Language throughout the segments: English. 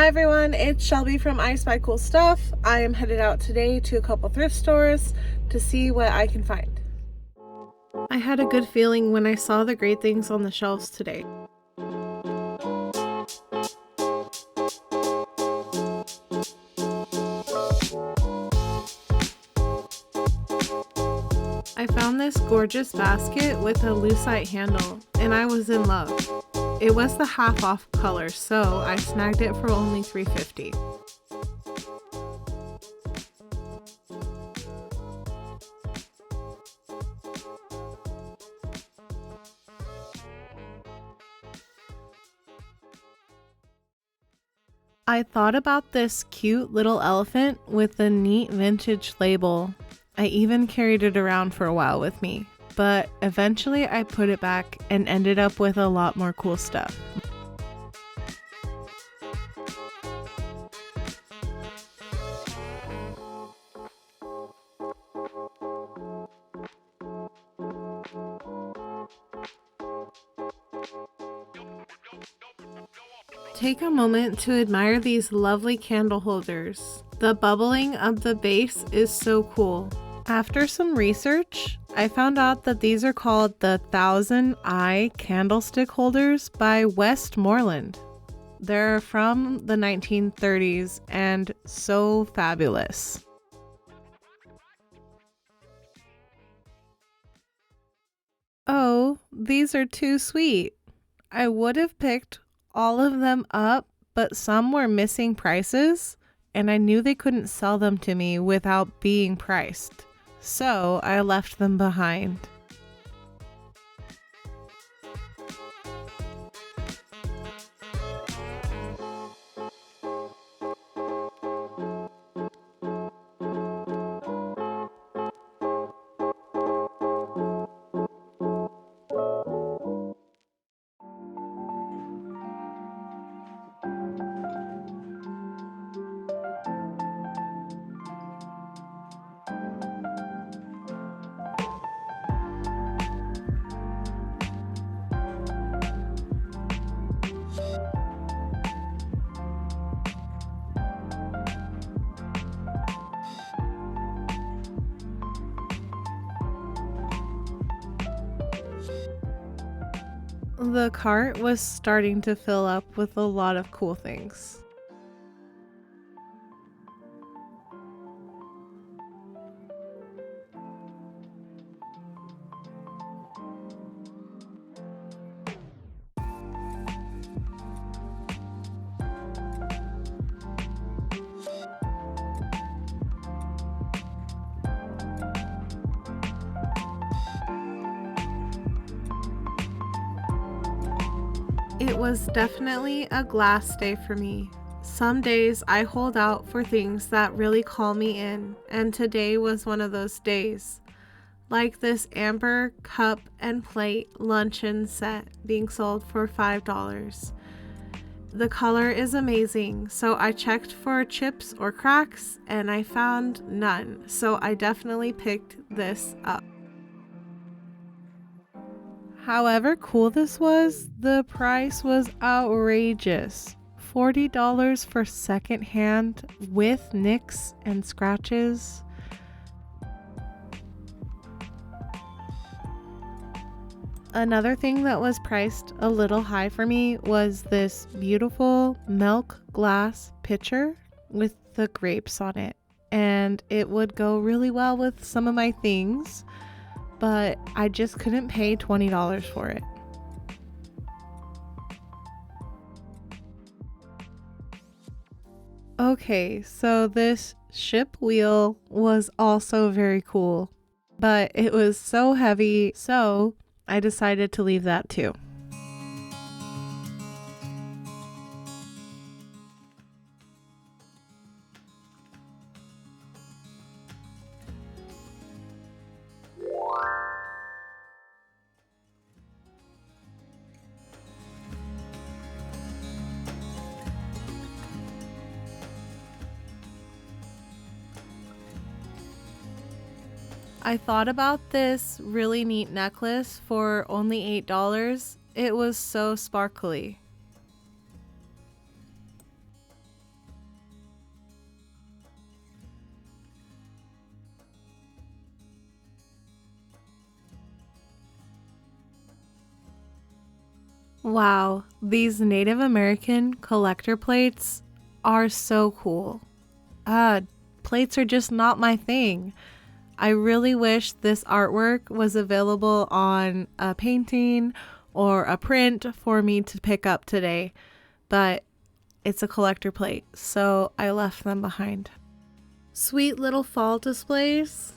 Hi everyone, it's Shelby from I Spy Cool Stuff. I am headed out today to a couple thrift stores to see what I can find. I had a good feeling when I saw the great things on the shelves today. I found this gorgeous basket with a lucite handle, and I was in love. It was the half off color, so I snagged it for only $3.50. I thought about this cute little elephant with a neat vintage label. I even carried it around for a while with me, but eventually I put it back and ended up with a lot more cool stuff. Take a moment to admire these lovely candle holders. The bubbling of the base is so cool. After some research, I found out that these are called the Thousand Eye Candlestick Holders by Westmoreland. They're from the 1930s and so fabulous. Oh, these are too sweet. I would have picked all of them up, but some were missing prices, and I knew they couldn't sell them to me without being priced, so I left them behind. The cart was starting to fill up with a lot of cool things. It was definitely a glass day for me. Some days I hold out for things that really call me in, and today was one of those days. Like this amber cup and plate luncheon set being sold for $5. The color is amazing, so I checked for chips or cracks and I found none, so I definitely picked this up. However cool this was, the price was outrageous. $40 for secondhand with nicks and scratches. Another thing that was priced a little high for me was this beautiful milk glass pitcher with the grapes on it. And it would go really well with some of my things, but I just couldn't pay $20 for it. Okay, so this ship wheel was also very cool, but it was so heavy, so I decided to leave that too. I thought about this really neat necklace for only $8. It was so sparkly. Wow, these Native American collector plates are so cool. Uh, Plates are just not my thing. I really wish this artwork was available on a painting or a print for me to pick up today, but it's a collector plate, so I left them behind. Sweet little fall displays.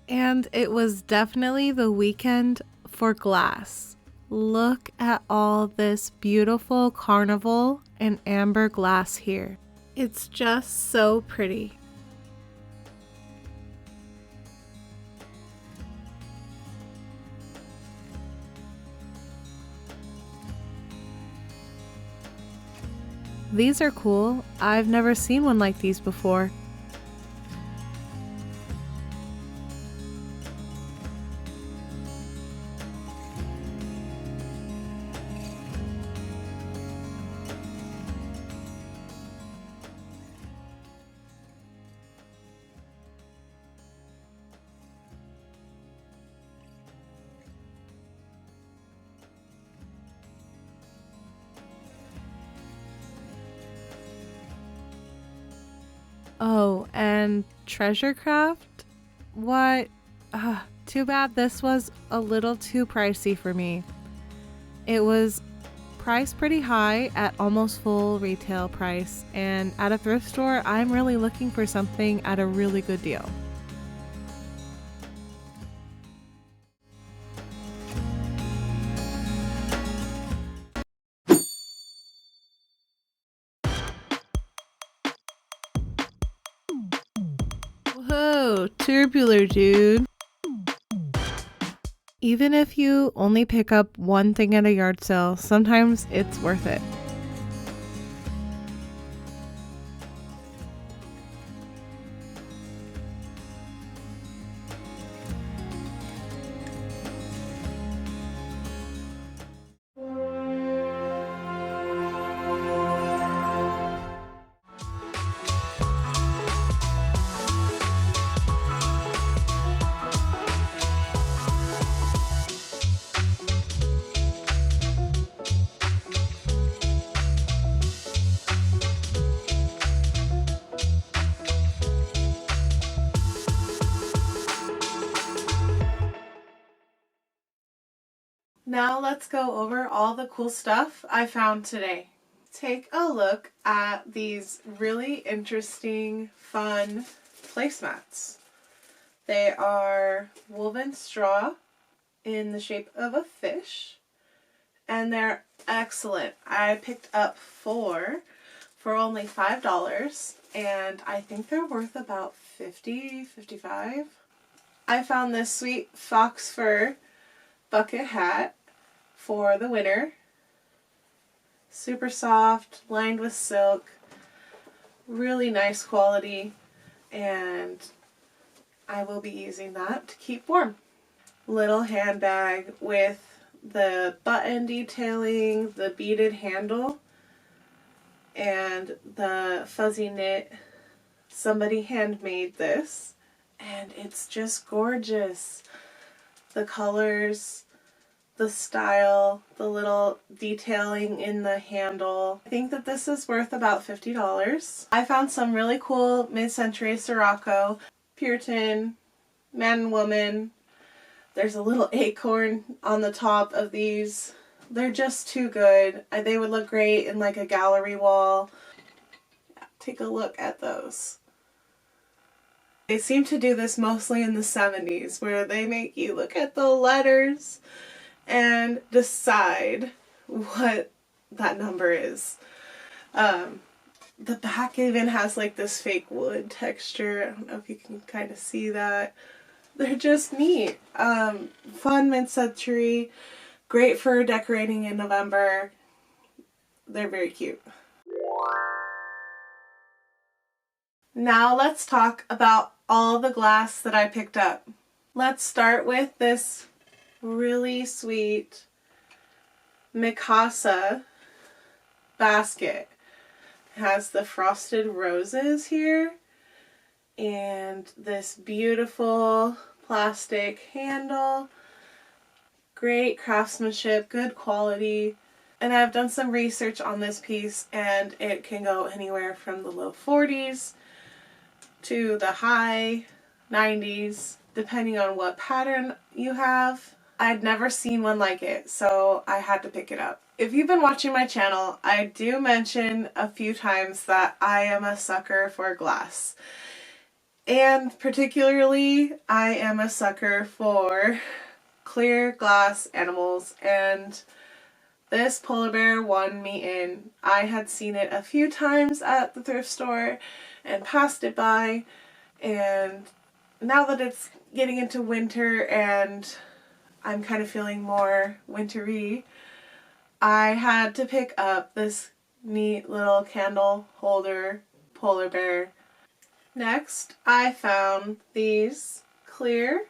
And it was definitely the weekend for glass. Look at all this beautiful carnival and amber glass here. It's just so pretty. These are cool. I've never seen one like these before. Oh, and treasure craft? What? Too bad this was a little too pricey for me. It was priced pretty high at almost full retail price, and at a thrift store, I'm really looking for something at a really good deal. Whoa, tubular dude. Even if you only pick up one thing at a yard sale, sometimes it's worth it. Now let's go over all the cool stuff I found today. Take a look at these really interesting, fun placemats. They are woven straw in the shape of a fish, and they're excellent. I picked up 4 for only $5, and I think they're worth about $50-$55. I found this sweet fox fur bucket hat for the winter. Super soft, lined with silk, really nice quality, and I will be using that to keep warm. Little handbag with the button detailing, the beaded handle, and the fuzzy knit. Somebody handmade this, and it's just gorgeous. The colors, the style, the little detailing in the handle. I think that this is worth about $50. I found some really cool mid-century Sirocco, Puritan, man and woman. There's a little acorn on the top of these. They're just too good. They would look great in like a gallery wall. Take a look at those. They seem to do this mostly in the 70s, where they make you look at the letters and decide what that number is. The back even has like this fake wood texture. I don't know if you can kind of see that. They're just neat. Fun mid-century, great for decorating in November. They're very cute. Now let's talk about all the glass that I picked up. Let's start with this really sweet Mikasa basket. It has the frosted roses here, and this beautiful plastic handle. Great craftsmanship, good quality. And I've done some research on this piece, and it can go anywhere from the low 40s to the high 90s, depending on what pattern you have. I'd never seen one like it, so I had to pick it up. If you've been watching my channel, I do mention a few times that I am a sucker for glass. And particularly, I am a sucker for clear glass animals, and this polar bear won me in. I had seen it a few times at the thrift store and passed it by, and now that it's getting into winter and I'm kind of feeling more wintry, I had to pick up this neat little candle holder polar bear. Next, I found these clear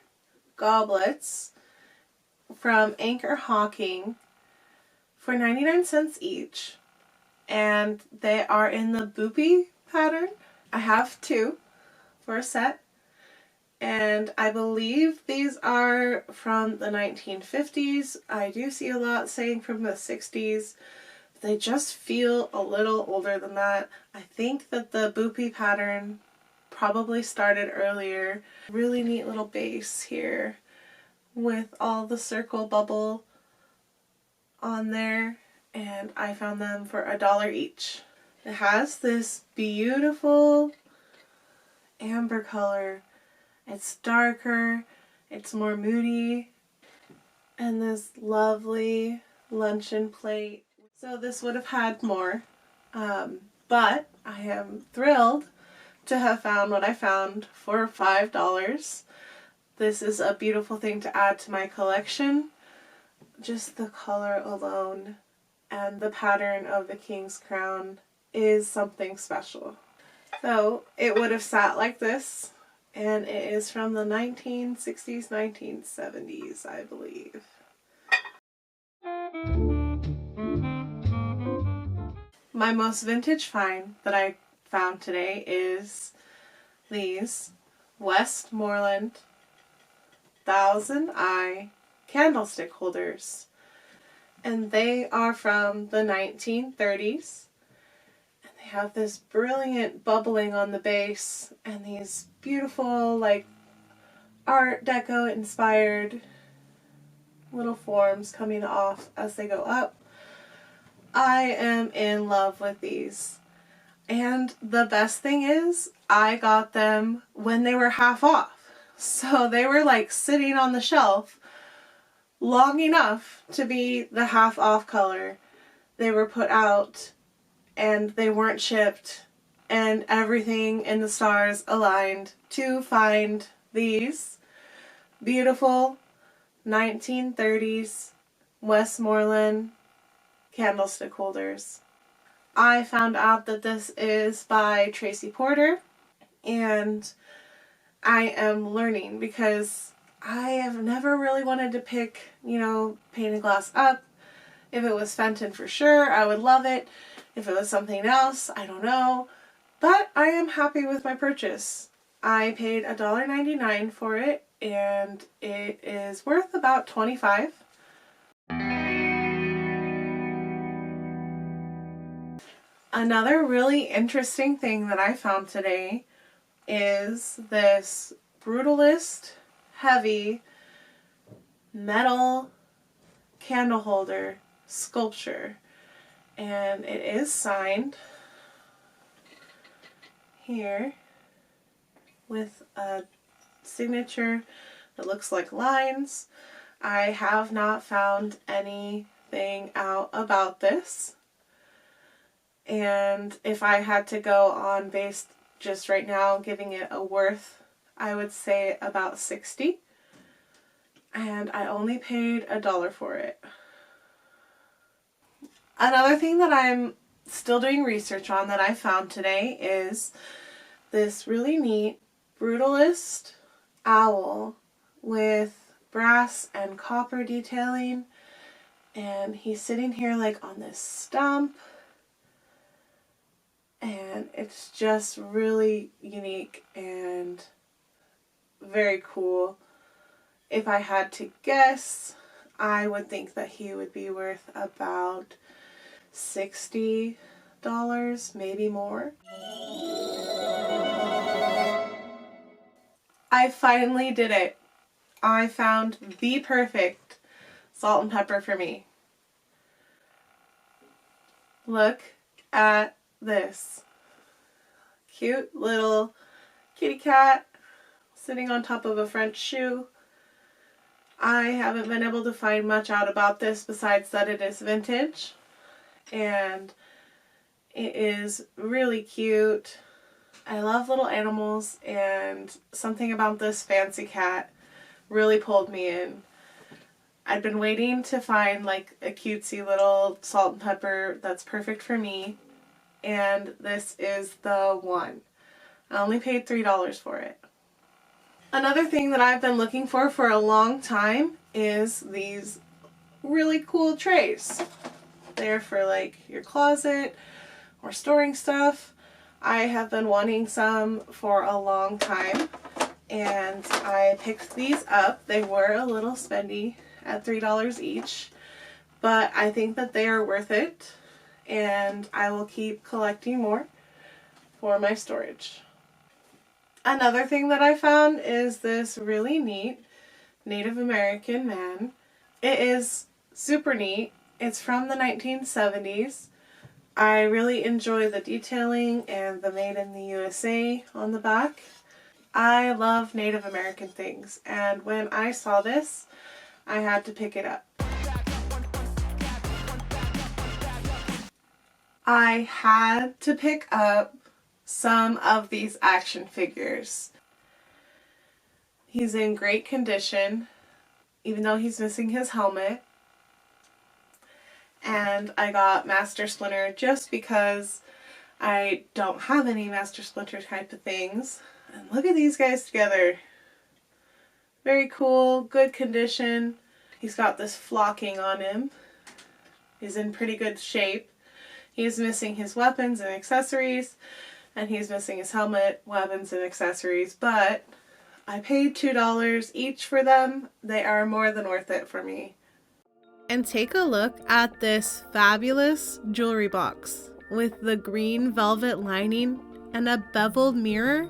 goblets from Anchor Hawking for 99 cents each, and they are in the boopy pattern. I have two for a set, and I believe these are from the 1950s. I do see a lot saying from the 60s. They just feel a little older than that. I think that the boopy pattern probably started earlier. Really neat little base here with all the circle bubble on there, and I found them for $1 each. It has this beautiful amber color. It's darker, it's more moody, and this lovely luncheon plate. So this would have had more, but I am thrilled to have found what I found for $5. This is a beautiful thing to add to my collection. Just the color alone and the pattern of the king's crown is something special. So it would have sat like this, and it is from the 1960s, 1970s, I believe. My most vintage find that I found today is these Westmoreland Thousand Eye candlestick holders, and they are from the 1930s, and they have this brilliant bubbling on the base and these beautiful like Art Deco inspired little forms coming off as they go up. I am in love with these, and the best thing is I got them when they were half off, so they were like sitting on the shelf long enough to be the half off color. They were put out and they weren't shipped, and everything in the stars aligned to find these beautiful 1930s Westmoreland candlestick holders. I found out that this is by Tracy Porter, and I am learning because I have never really wanted to pick, painted glass up. If it was Fenton for sure, I would love it. If it was something else, I don't know. But I am happy with my purchase. I paid $1.99 for it, and it is worth about $25. Another really interesting thing that I found today is this Brutalist heavy metal candle holder sculpture, and it is signed here with a signature that looks like lines. I have not found anything out about this, and if I had to go on based just right now giving it a worth, I would say about $60, and I only paid $1 for it. Another thing that I'm still doing research on that I found today is this really neat Brutalist owl with brass and copper detailing, and he's sitting here like on this stump, and it's just really unique and very cool. If I had to guess, I would think that he would be worth about $60, maybe more. I finally did it. I found the perfect salt and pepper for me. Look at this. Cute little kitty cat sitting on top of a French shoe. I haven't been able to find much out about this besides that it is vintage, and it is really cute. I love little animals, and something about this fancy cat really pulled me in. I've been waiting to find like a cutesy little salt and pepper that's perfect for me, and this is the one. I only paid $3 for it. Another thing that I've been looking for a long time is these really cool trays. They're for like your closet or storing stuff. I have been wanting some for a long time, and I picked these up. They were a little spendy at $3 each, but I think that they are worth it, and I will keep collecting more for my storage. Another thing that I found is this really neat Native American man. It is super neat. It's from the 1970s. I really enjoy the detailing and the Made in the USA on the back. I love Native American things, and when I saw this, I had to pick it up. I had to pick up some of these action figures. He's in great condition, even though he's missing his helmet. And I got Master Splinter just because I don't have any Master Splinter type of things. And look at these guys together. Very cool, good condition. He's got this flocking on him. He's in pretty good shape. He's missing his weapons and accessories, and he's missing his helmet, weapons, and accessories, but I paid $2 each for them. They are more than worth it for me. And take a look at this fabulous jewelry box with the green velvet lining and a beveled mirror.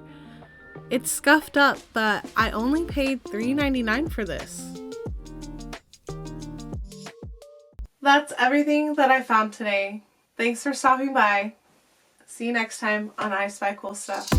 It's scuffed up, but I only paid $3.99 for this. That's everything that I found today. Thanks for stopping by. See you next time on I Spy Cool Stuff.